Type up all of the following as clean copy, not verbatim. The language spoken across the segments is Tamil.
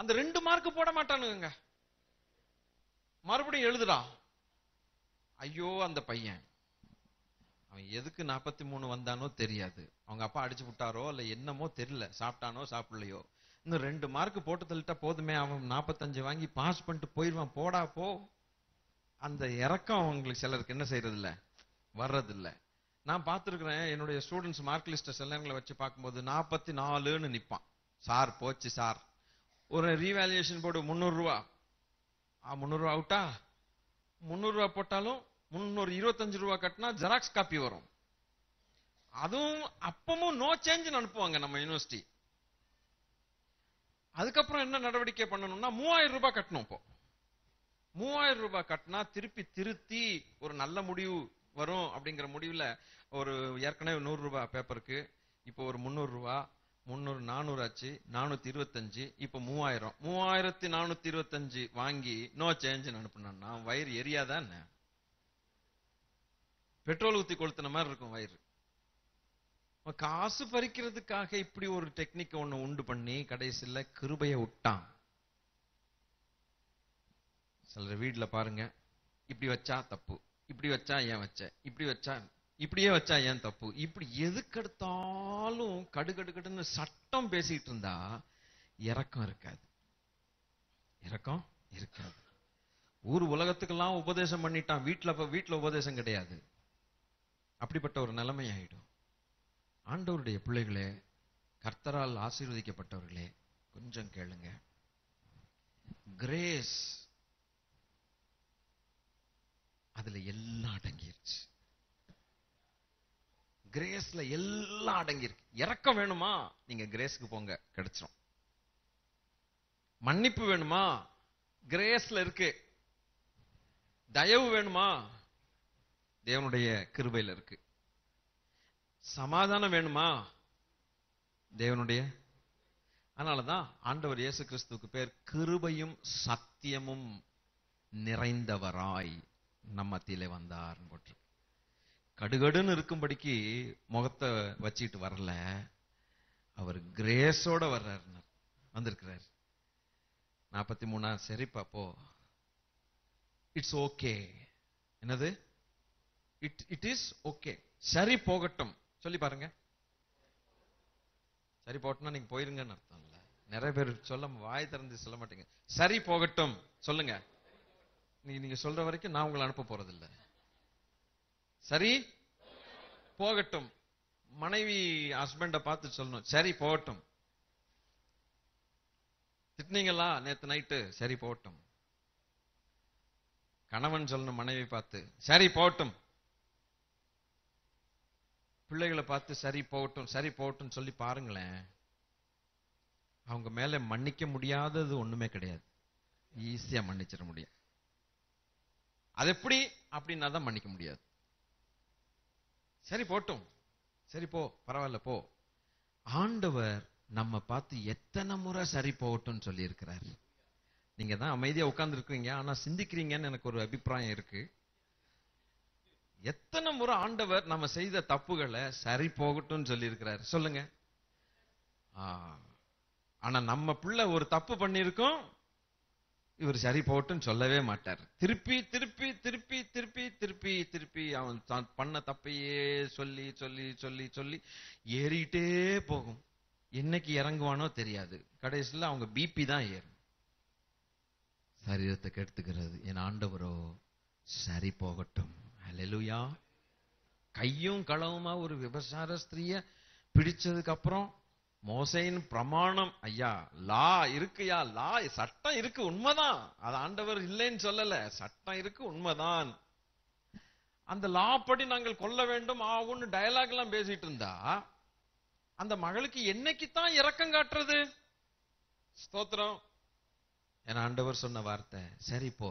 அந்த 2 மார்க் போட மாட்டானுங்க. மறுபடியும் எழுதுடா. ஐயோ, அந்த பையன் அவன் எதுக்கு 43 வந்தானோ தெரியாது. அவங்க அப்பா அடிச்சு விட்டாரோ இல்ல என்னமோ தெரியல, சாப்பிட்டானோ சாப்பிடலையோ. இன்னும் 2 மார்க் போட்டு தள்ளிட்டா போதுமே, அவன் 45 வாங்கி பாஸ் பண்ணிட்டு போயிடுவான், போடா போ. அந்த இறக்கம் அவங்களுக்கு சிலருக்கு என்ன செய்யறது இல்ல, வர்றது இல்ல. நான் பார்த்திருக்கிறேன், என்னுடைய ஸ்டூடெண்ட்ஸ் மார்க் லிஸ்ட் சில நேரங்களை வச்சு பார்க்கும்போது 44ன்னு நிப்பான். சார் போச்சு சார். ஒரு ரீவேல்யூஷன் போடு 300 ரூபா. 300 ரூபா அவுட்டா? 300 ரூபா போட்டாலும் 325 ரூபா கட்டினா ஜெராக்ஸ் காப்பி வரும். அதுவும் அப்பமும் நோ சேஞ்ச் அனுப்புவாங்க நம்ம யூனிவர்சிட்டி. அதுக்கப்புறம் என்ன நடவடிக்கை பண்ணணும்னா 3000 ரூபாய் கட்டணும். இப்போ 3000 ரூபாய் கட்டினா திருப்பி திருத்தி ஒரு நல்ல முடிவு வரும் அப்படிங்கிற முடிவுல ஒரு ஏற்கனவே 100 ரூபாய் பேப்பருக்கு இப்போ ஒரு 300 ரூபாய், 300 400 ஆச்சு, 425, இப்போ 3000, 3425 வாங்கி நோ சேஞ்ச் அனுப்புனா வயிறு எரியாதான்? பெட்ரோல் ஊத்தி கொளுத்தின மாதிரி இருக்கும் வயிறு. காசு பறிக்கிறதுக்காக இப்படி ஒரு டெக்னிக் ஒண்ணு உண்டு பண்ணி கடைசியில் கிருபையை விட்டான். சிலர் வீட்டுல பாருங்க, இப்படி வச்சா தப்பு, இப்படி வச்சா ஏன் வச்ச, இப்படி வச்சா இப்படியே வச்சா ஏன் தப்பு, இப்படி எதுக்கெடுத்தாலும் கடுகடுன்னு சட்டம் பேசிட்டு இருந்தா இரக்கம் இருக்காது. இரக்கம் இருக்காது. ஊர் உலகத்துக்கெல்லாம் உபதேசம் பண்ணிட்டான், வீட்டுல உபதேசம் கிடையாது. அப்படிப்பட்ட ஒரு நிலைமை ஆயிடும். ஆண்டவருடைய பிள்ளைகளே, கர்த்தரால் ஆசீர்வதிக்கப்பட்டவர்களே, கொஞ்சம் கேளுங்க. கிரேஸ் அதுல எல்லாம் அடங்கிருச்சு. கிரேஸ்ல எல்லாம் அடங்கியிருக்கு. இரக்கம் வேணுமா, நீங்க கிரேஸ்க்கு போங்க, கிடைச்சிரும். மன்னிப்பு வேணுமா, கிரேஸ்ல இருக்கு. தயவு வேணுமா, தேவனுடைய கிருபையில இருக்கு. சமாதானம் வேணுமா, தேவனுடைய. அதனாலதான் ஆண்டவர் இயேசு கிறிஸ்துவுக்கு பேர் கிருபையும் சத்தியமும் நிறைந்தவராய் நம்ம மத்தியிலே வந்தார் போட்டு. கடுகடுன்னு இருக்கும்படிக்கு முகத்தை வச்சுட்டு வரல, அவர் கிரேஸோட வர்றாரு, வந்திருக்கிறார். 43 சரிப்பா போ, இட்ஸ் ஓகே. என்னது? It is okay. சரி போகட்டும் சொல்லி பாருங்க. சரி போட்டோம்னா நீங்க போயிருங்கன்னு அர்த்தம் இல்ல. நிறைய பேர் வாய் திறந்து சொல்ல மாட்டீங்க. சரி போகட்டும் சொல்லுங்க. நீங்க சொல்ற வரைக்கும் நான் உங்களை அனுப்ப போறது இல்ல. சரி போகட்டும். மனைவி ஹஸ்பண்ட பார்த்து சொல்லணும், சரி போகட்டும். திட்டினீங்களா நேத்து நைட்டு, சரி போகட்டும். கணவன் சொல்லணும் மனைவி பார்த்து, சரி போகட்டும். பிள்ளைகளை பார்த்து சரி போகட்டும், சரி போகட்டும் சொல்லி பாருங்களேன். அவங்க மேல மன்னிக்க முடியாதது ஒண்ணுமே கிடையாது. ஈஸியா மன்னிச்சிட முடியும். அது எப்படி அப்படின்னா தான் மன்னிக்க முடியாது. சரி போட்டும், சரி போ, பரவாயில்ல போ. ஆண்டவர் நம்ம பார்த்து எத்தனை முறை சரி போகட்டும் சொல்லி இருக்கிறார். நீங்க தான் அமைதியா உட்கார்ந்து இருக்கீங்க, ஆனா சிந்திக்கிறீங்கன்னு எனக்கு ஒரு அபிப்பிராயம் இருக்கு. எத்தனை முறை ஆண்டவர் நம்ம செய்த தப்புகளை சரி போகட்டும் சொல்லி இருக்கிறார் சொல்லுங்க. ஆனா நம்ம பிள்ளை ஒரு தப்பு பண்ணிருக்கோம், இவர் சரி போகட்டும் சொல்லவே மாட்டார். திருப்பி திருப்பி திருப்பி திருப்பி திருப்பி திருப்பி அவன் பண்ண தப்பையே சொல்லி சொல்லி சொல்லி சொல்லி ஏறிட்டே போகும். என்னைக்கு இறங்குவானோ தெரியாது. கடைசியில் அவங்க பிபி தான் ஏறும். சரீரத்தை கெடுத்துக்கிறது. என் ஆண்டவரோ சரி போகட்டும். அல்லேலூயா. கையும் களவுமா ஒரு விபசார ஸ்திரிய பிடிச்சதுக்கு அப்புறம் மோசேயின் பிரமாணம், ஐயா லா இருக்குயா, லா சட்டம் இருக்கு, உண்மைதான். அது ஆண்டவர் இல்லைன்னு சொல்லல, சட்டம் இருக்கு, உண்மைதான். அந்த லா படி நாங்கள் கொல்ல வேண்டும் ஆகும்னு டயலாக் எல்லாம் பேசிட்டு இருந்தா அந்த மகளுக்கு என்னைக்குத்தான் இரக்கம் காட்டுறது? ஸ்தோத்திரம். என் ஆண்டவர் சொன்ன வார்த்தை, சரி போ,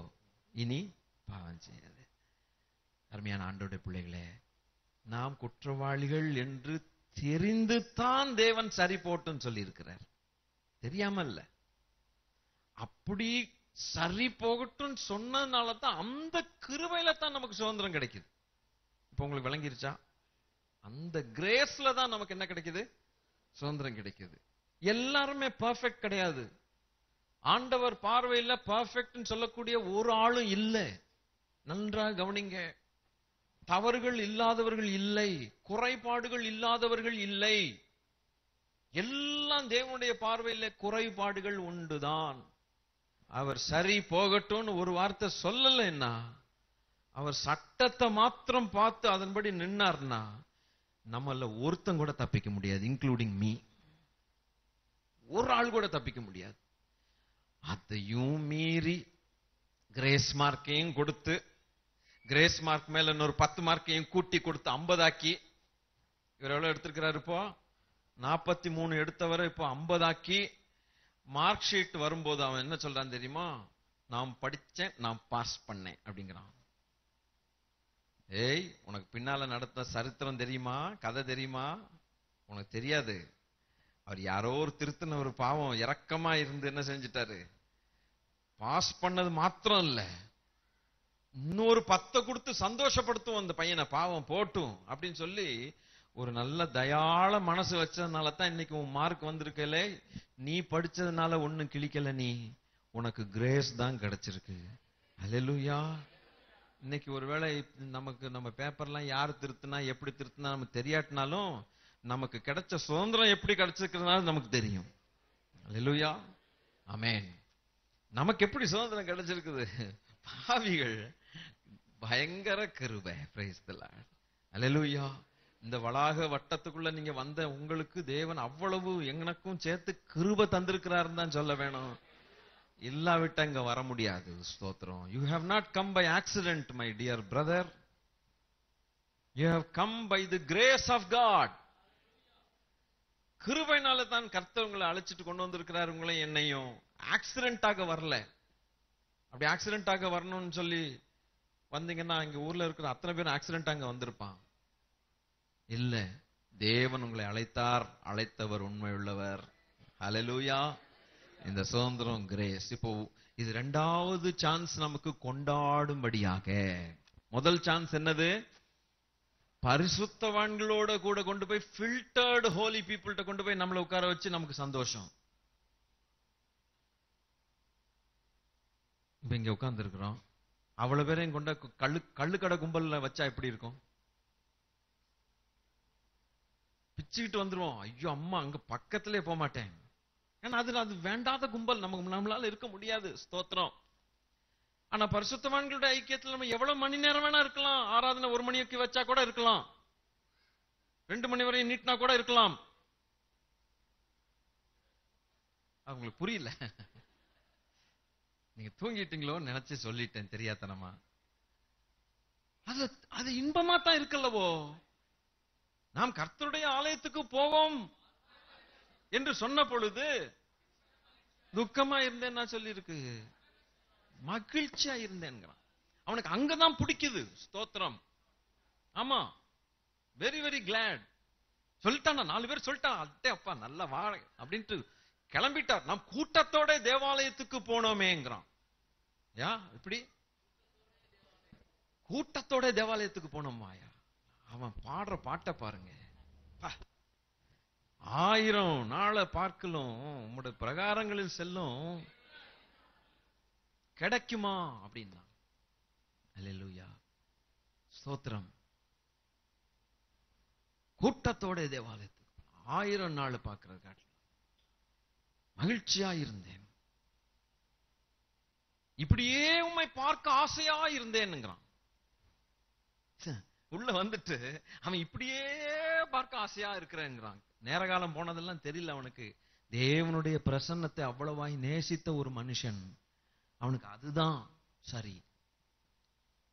இனி பாவம் செய்யாது. அருமையான ஆண்டவருடைய பிள்ளைகளே, நாம் குற்றவாளிகள் என்று தெரிந்து தான் தேவன் சரி போட்டுன்னு சொல்லி இருக்கிறார். தெரியாம இல்ல. அப்படி சரி போகட்டும் சொன்னதுனால தான் அந்த கிருபையில தான் நமக்கு சுதந்திரம் கிடைக்குது. இப்ப உங்களுக்கு விளங்கிருச்சா? அந்த கிரேஸ்ல தான் நமக்கு என்ன கிடைக்குது? சுதந்திரம் கிடைக்குது. எல்லாருமே பெர்ஃபெக்ட் கிடையாது. ஆண்டவர் பார்வையில பர்ஃபெக்ட் சொல்லக்கூடிய ஒரு ஆளும் இல்லை. நன்றாக கவனிங்க. தவறுகள் இல்லாதவர்கள் இல்லை, குறைபாடுகள் இல்லாதவர்கள் இல்லை. எல்லாம் தேவனுடைய பார்வையில குறைபாடுகள் உண்டுதான். அவர் சரி போகட்டும்னு ஒரு வார்த்தை சொல்லலைன்னா, அவர் சட்டத்தை மாத்திரம் பார்த்து அதன்படி நின்னார்னா நம்மள ஒருத்தன் கூட தப்பிக்க முடியாது, இன்க்ளூடிங் மீ. ஒரு ஆள் கூட தப்பிக்க முடியாது. அதையும் மீறி கிரேஸ் மார்க்கையும் கொடுத்து, கிரேஸ் மார்க் மேல இன்னொரு 10 மார்க்கையும் கூட்டி கொடுத்து 50 ஆக்கி, இவர் எவ்வளவு எடுத்திருக்கிறாரு இப்போ? 43 எடுத்தவரை இப்போ 50 ஆக்கி, மார்க் ஷீட் வரும்போது அவன் என்ன சொல்றான் தெரியுமா? நான் படிச்சேன், நான் பாஸ் பண்ணேன் அப்படிங்கிறான். ஏய், உனக்கு பின்னால நடத்த சரித்திரம் தெரியுமா? கதை தெரியுமா? உனக்கு தெரியாது. அவர் யாரோ ஒரு திருத்தின ஒரு பாவம் இரக்கமா இருந்து என்ன செஞ்சிட்டாரு? பாஸ் பண்ணது மாத்திரம் இல்ல, இன்னொரு 10 கொடுத்து சந்தோஷப்படுத்தும் அந்த பையனை, பாவம் போட்டும் அப்படின்னு சொல்லி ஒரு நல்ல தயாள மனசு வச்சதுனால தான் இன்னைக்கு உன் மார்க் வந்திருக்கல. நீ படிச்சதுனால ஒண்ணும் கிழிக்கல, நீ உனக்கு கிரேஸ் தான் கிடைச்சிருக்கு. அல்லேலூயா. இன்னைக்கு ஒருவேளை நமக்கு நம்ம பேப்பர்லாம் யார் திருத்தினா எப்படி திருத்தினா நமக்கு தெரியாட்டினாலும், நமக்கு கிடைச்ச சுதந்திரம் எப்படி கிடைச்சிருக்கிறதுனால நமக்கு தெரியும். அல்லேலூயா, ஆமென். நமக்கு எப்படி சுதந்திரம் கிடைச்சிருக்குது? பாவிகள் பயங்கர கிருபை. Praise the lord. அல்லேலூயா. இந்த வளாக வட்டத்துக்குள்ள நீங்க வந்த உங்களுக்கு தேவன் அவ்வளவு எனக்கும் சேர்த்து கிருபை தந்திருக்கிறாருன்னு தான் சொல்ல வேணும். இல்லாவிட்ட இங்க வர முடியாது. ஸ்தோத்திரம். You have not come by accident, my dear brother. You have come by the grace of God. கிருபையினால தான் கர்த்தர் உங்களை அழைச்சிட்டு கொண்டு வந்திருக்கிறார், உங்களை என்னையும். ஆக்சிடென்டாக வரல. அப்படி ஆக்சிடென்டாக வரணும்னு சொல்லி வந்தீங்கன்னா இங்க ஊர்ல இருக்கிற அத்தனை பேரும் ஆக்சிடென்ட் அங்க வந்திருப்பான். இல்ல, தேவன் உங்களை அழைத்தார், அழைத்தவர் உண்மை உள்ளவர். ஹல்லேலூயா. இந்த சுதந்திரம் கிரேஸ். இப்போ இது 2வது சான்ஸ் நமக்கு கொண்டாடும்படியாக. முதல் சான்ஸ் என்னது? பரிசுத்தவான்களோட கூட கொண்டு போய் ஃபில்டர்டு ஹோலி பீப்புள்கிட்ட கொண்டு போய் நம்மளை உட்கார வச்சு நமக்கு சந்தோஷம். இப்ப இங்க உட்கார்ந்து இருக்கிறோம், அவ்வளவு பேரையும் கொண்ட கள்ளுக்கடை கும்பல்ல வச்சா எப்படி இருக்கும்? பிச்சுக்கிட்டு வந்துருவோம். ஐயோ அம்மா, அங்க பக்கத்திலே போக மாட்டேன். ஏன்னா அது வேண்டாத கும்பல், நம்மளால இருக்க முடியாது. ஸ்தோத்திரம். ஆனா பரிசுத்தவான்களுடைய ஐக்கியத்தில் நம்ம எவ்வளவு மணி நேரம் வேணா இருக்கலாம். ஆராதனை 1 மணிக்கு வச்சா கூட இருக்கலாம், 2 மணி வரையும் நீட்டினா கூட இருக்கலாம். அவங்களுக்கு புரியல. நீங்க தூங்கிட்டீங்களோ நினைச்சு சொல்லிட்டேன் தெரியாதனமா. அது இன்பமா தான் இருக்கல்லவோ. நாம் கர்த்தருடைய ஆலயத்துக்கு போவோம் என்று சொன்ன பொழுது துக்கமா இருந்தேன் நான் சொல்லி இருக்கு, மகிழ்ச்சியா இருந்தேன். அவனுக்கு அங்கதான் பிடிக்குது. ஸ்தோத்திரம். ஆமா, வெரி வெரி கிளாட். சொல்லிட்டான், 4 பேர் சொல்லிட்டான், அட்டே அப்பா நல்ல வாழ அப்படின்ட்டு கிளம்பிட்டார். நாம் கூட்டத்தோட தேவாலயத்துக்கு போனோமேங்கிறான். யா, இப்படி கூட்டத்தோட தேவாலயத்துக்கு போனோமாயா. அவன் பாடுற பாட்டை பாருங்க. 1000 நாளை பார்க்கலும் உம்முடைய பிரகாரங்களில் செல்லும் கிடைக்குமா அப்படின்னா. அல்லேலூயா. ஸ்தோத்திரம். கூட்டத்தோட தேவாலயத்துக்கு 1000 நாள் பார்க்கிறது காட்டில் மகிழ்ச்சியா இருந்தேன். இப்படியே உம்மை பார்க்க ஆசையா இருந்தேன்னுங்கிறான். உள்ள வந்துட்டு அவன் இப்படியே பார்க்க ஆசையா இருக்கிறேங்கிறான். நேர காலம் போனதெல்லாம் தெரியல அவனுக்கு. தேவனுடைய பிரசன்னத்தை அவ்வளவாய் நேசித்த ஒரு மனுஷன், அவனுக்கு அதுதான் சரி.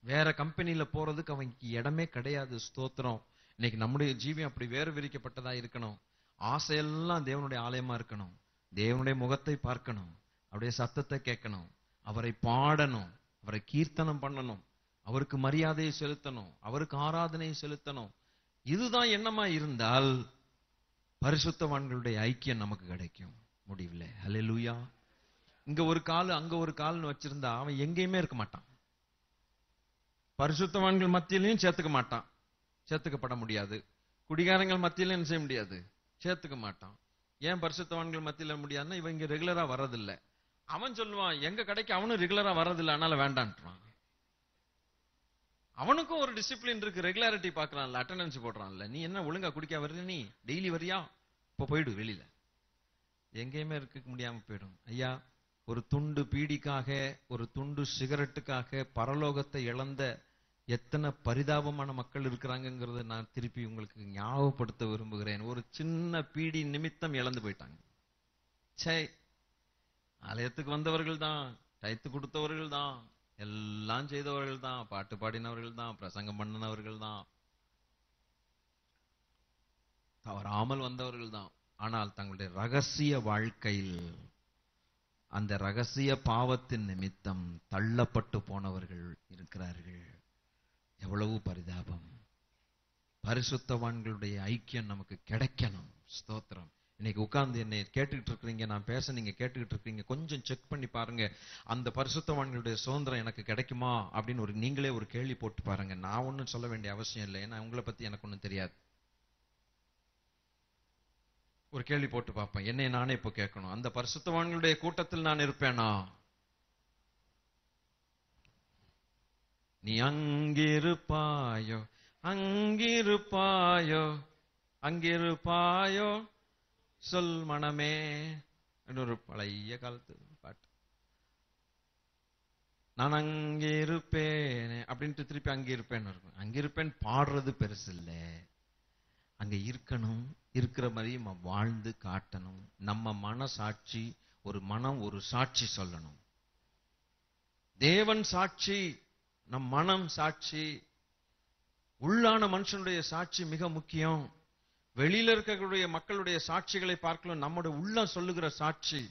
வேற கம்பெனியில போறதுக்கு அவனுக்கு இடமே கிடையாது. ஸ்தோத்திரம். இன்னைக்கு நம்முடைய ஜீவியம் அப்படி வேறு விரிக்கப்பட்டதா இருக்கணும். ஆசையெல்லாம் தேவனுடைய ஆலயமா இருக்கணும். தேவனுடைய முகத்தை பார்க்கணும், அவருடைய சத்தத்தை கேட்கணும், அவரை பாடணும், அவரை கீர்த்தனம் பண்ணணும், அவருக்கு மரியாதையை செலுத்தணும், அவருக்கு ஆராதனை செலுத்தணும். இதுதான் எண்ணமா இருந்தால் பரிசுத்தவான்களுடைய ஐக்கியம் நமக்கு கிடைக்கும் முடிவில். ஹல்லேலூயா. இங்க ஒரு கால் அங்க ஒரு கால்னு வச்சிருந்தா அவன் எங்கேயுமே இருக்க மாட்டான். பரிசுத்தவான்கள் மத்தியிலையும் சேர்த்துக்க மாட்டான், சேர்த்துக்கப்பட முடியாது. குடிகாரங்கள் மத்தியிலும் என்ன செய்ய முடியாது, சேர்த்துக்க மாட்டான். ஏன் பரிசுத்தவான்கள் மத்தியில முடியாதுன்னா இவன் இங்க ரெகுலரா வர்றதில்லை. அவன் சொல்லுவான், எங்க கடைக்கு அவனும் ரெகுலரா வர்றதில்லை, அதனால வேண்டான்றான். அவனுக்கும் ஒரு டிசிப்ளின் இருக்கு, ரெகுலாரிட்டி பாக்குறான்ல, அட்டெண்டன்ஸ் போடுறான்ல. நீ என்ன ஒழுங்கா குடிக்க வர்ற, நீ டெய்லி வரியா, இப்ப போயிடு வெளியில. எங்கேயுமே இருக்க முடியாம போயிடும். ஐயா, ஒரு துண்டு பீடிக்காக, ஒரு துண்டு சிகரெட்டுக்காக பரலோகத்தை இழந்த எத்தனை பரிதாபமான மக்கள் இருக்கிறாங்கிறத நான் திருப்பி உங்களுக்கு ஞாபகப்படுத்த விரும்புகிறேன். ஒரு சின்ன பீடி நிமித்தம் இழந்து போயிட்டாங்க. சே, ஆலயத்துக்கு வந்தவர்கள் தான், டைத்து கொடுத்தவர்கள் தான், எல்லாம் செய்தவர்கள் தான், பாட்டு பாடினவர்கள் தான், பிரசங்கம் பண்ணினவர்கள் தான், தவறாமல் வந்தவர்கள் தான். ஆனால் தங்களுடைய ரகசிய வாழ்க்கையில் அந்த ரகசிய பாவத்தின் நிமித்தம் தள்ளப்பட்டு போனவர்கள் இருக்கிறார்கள். எவ்வளவு பரிதாபம். பரிசுத்தவான்களுடைய ஐக்கியம் நமக்கு கிடைக்கணும். ஸ்தோத்திரம். இன்னைக்கு உட்கார்ந்து என்னை கேட்டுக்கிட்டு இருக்கிறீங்க, நான் பேச நீங்க கேட்டுக்கிட்டு இருக்கீங்க. கொஞ்சம் செக் பண்ணி பாருங்க, அந்த பரிசுத்தவான்களுடைய சுதந்திரம் எனக்கு கிடைக்குமா அப்படின்னு நீங்களே ஒரு கேள்வி போட்டு பாருங்க. நான் ஒன்னும் சொல்ல வேண்டிய அவசியம் இல்லை, ஏன்னா உங்களை பத்தி எனக்கு ஒன்றும் தெரியாது. ஒரு கேள்வி போட்டு பார்ப்பேன், என்னை நானே இப்ப கேட்கணும். அந்த பரிசுத்தவான்களுடைய கூட்டத்தில் நான் இருப்பேனா? நீ அங்கிருப்பாயோ, அங்கிருப்பாயோ, அங்கிருப்பாயோ சொல் மனமே, ஒரு பழைய காலத்து பாட்டு. நான் அங்கே இருப்பேன் அப்படின்ட்டு திருப்பி அங்கே இருப்பேன் இருக்கும். அங்கிருப்பேன் பாடுறது பெருசு இல்லை, அங்க இருக்கணும். இருக்கிற மாதிரி நம்ம வாழ்ந்து காட்டணும். நம்ம மனசாட்சி, ஒரு மனம் ஒரு சாட்சி சொல்லணும். தேவன் சாட்சி, நம் மனம் சாட்சி. உள்ளான மனுஷனுடைய சாட்சி மிக முக்கியம். வெளியில இருக்கக்கூடிய மக்களுடைய சாட்சிகளை பார்க்கலாம், நம்முடைய உள்ளம் சொல்லுகிற சாட்சி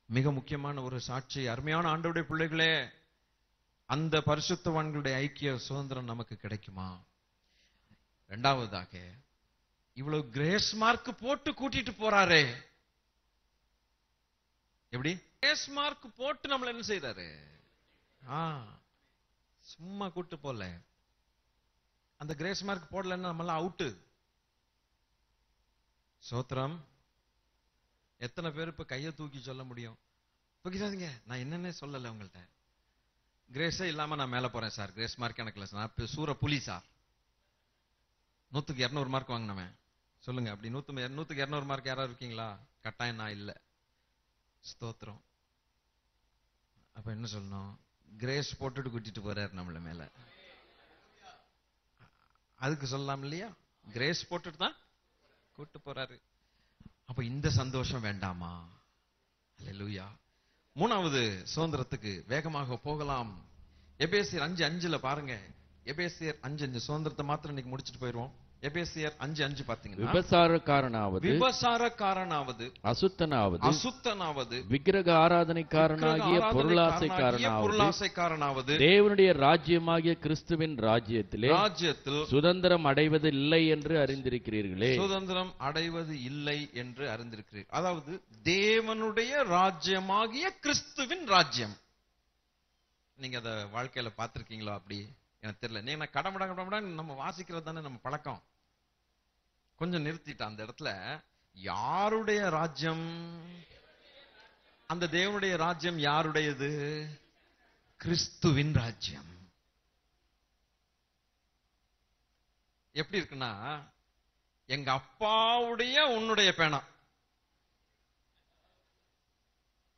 மிக முக்கியமான ஒரு சாட்சி. அருமையான ஆண்டவருடைய பிள்ளைகளே, அந்த பரிசுத்தவான்களுடைய ஐக்கிய சுதந்திரம் நமக்கு கிடைக்குமா? இரண்டாவதாக, இவ்வளவு கிரேஸ் மார்க் போட்டு கூட்டிட்டு போறாரே, எப்படி கிரேஸ் மார்க் போட்டு நம்மள என்ன செய்யறாரு? சும்மா கூட்டு போல. அந்த கிரேஸ் மார்க் போடலன்னா நம்மளாம் அவுட்டு. சோத்திரம். எத்தனை பேர் இப்ப கையை தூக்கி சொல்ல முடியும்? தூக்கிடாதீங்க, நான் என்னன்னே சொல்லல உங்கள்ட்ட. கிரேஸே இல்லாம நான் மேல போறேன் சார், கிரேஸ் மார்க் எனக்கு இல்லை, நான் சூர புலி சார். 100க்கு 200 மார்க் வாங்கினவன் சொல்லுங்க. அப்படி 100க்கு 200 மார்க் யாராவது இருக்கீங்களா? கட்டாயம் நான் இல்லை. ஸ்தோத்திரம். அப்ப என்ன சொல்லணும்? கிரேஸ் போட்டுட்டு கூட்டிட்டு போறாரு நம்மள மேல. அதுக்கு சொல்லலாம் இல்லையா? கிரேஸ் போட்டுட்டு தான் கூட்டு போறாரு. அப்ப இந்த சந்தோஷம் வேண்டாமா? அல்லேலூயா. மூணாவது சுதந்திரத்துக்கு வேகமாக போகலாம். எபேசியர் 5:5 பாருங்க. எபேசியர் 5:5 சுதந்திரத்தை மாத்திரம் இன்னைக்கு முடிச்சிட்டு போயிருவோம். எபேசியர் 5:5 பாத்தீங்கன்னா, விபசாரக்காரனாவது, அசுத்தனாவது, விக்கிரக ஆராதனைக்காரனாகிய பொருளாசைக்காரனாவது தேவனுடைய ராஜ்யமாகிய கிறிஸ்துவின் ராஜ்யத்தில் சுதந்திரம் அடைவது இல்லை என்று அறிந்திருக்கிறீர்களே. சுதந்திரம் அடைவது இல்லை என்று அறிந்திருக்கிறீர்கள். அதாவது தேவனுடைய ராஜ்யமாகிய கிறிஸ்துவின் ராஜ்யம். நீங்க அத வாழ்க்கையில பார்த்திருக்கீங்களா? அப்படி எனக்கு தெரியல. நீங்க கடமடா நம்ம வாசிக்கிறது தானே நம்ம பழக்கம். கொஞ்சம் நிறுத்திட்டா அந்த இடத்துல. யாருடைய ராஜ்யம்? அந்த தேவனுடைய ராஜ்யம் யாருடையது? கிறிஸ்துவின் ராஜ்யம். எப்படி இருக்குன்னா, எங்க அப்பாவுடைய உன்னுடைய பேனா,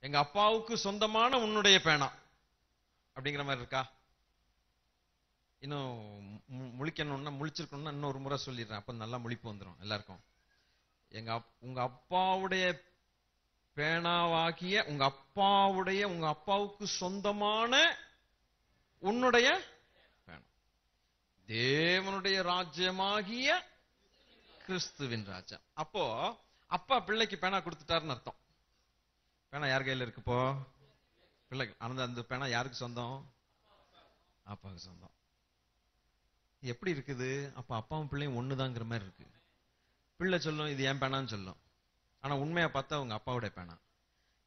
எங்க அப்பாவுக்கு சொந்தமான உன்னுடைய பேனா அப்படிங்கிற மாதிரி இருக்கா? இன்னும் முழிக்கணும்னா, முழிச்சிருக்கணும்னா இன்னொரு முறை சொல்லிடுறேன், அப்ப நல்லா முழிப்பு வந்துடும் எல்லாருக்கும். உங்க அப்பாவுடைய பேனாவாகிய, உங்க அப்பாவுக்கு சொந்தமான உன்னுடைய பேனா, தேவனுடைய ராஜ்யமாகிய கிறிஸ்துவின் ராஜ்யம். அப்போ அப்பா பிள்ளைக்கு பேனா கொடுத்துட்டாருன்னு அர்த்தம். பேனா யார் கையில இருக்கு இப்போ? பிள்ளைக்கு. அந்த பேனா யாருக்கு சொந்தம்? அப்பாவுக்கு சொந்தம். எப்படி இருக்குது? அப்ப அப்பாவும் பிள்ளையும் ஒண்ணுதாங்கிற மாதிரி இருக்கு. பிள்ளை சொல்லும் இது என் பேனான்னு சொல்லும், ஆனா உண்மையா பார்த்தா உங்க அப்பாவுடைய பேனா.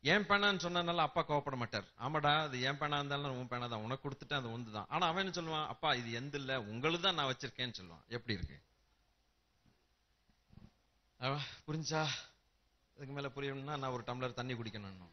என் பேனான்னு சொன்னதுனால அப்பா கோவப்பட மாட்டார். ஆமாடா, அது என் பேனா இருந்தாலும் உன் பேனா தான், உனக்கு கொடுத்துட்டு அது ஒன்று தான். ஆனா அவன் என்ன சொல்லுவான்? அப்பா இது எந்த இல்ல, உங்களுக்கு தான் நான் வச்சிருக்கேன்னு சொல்லுவான். எப்படி இருக்கு? புரிஞ்சா? இதுக்கு மேல புரியணும்னா நான் ஒரு டம்ளர் தண்ணி குடிக்கணும்.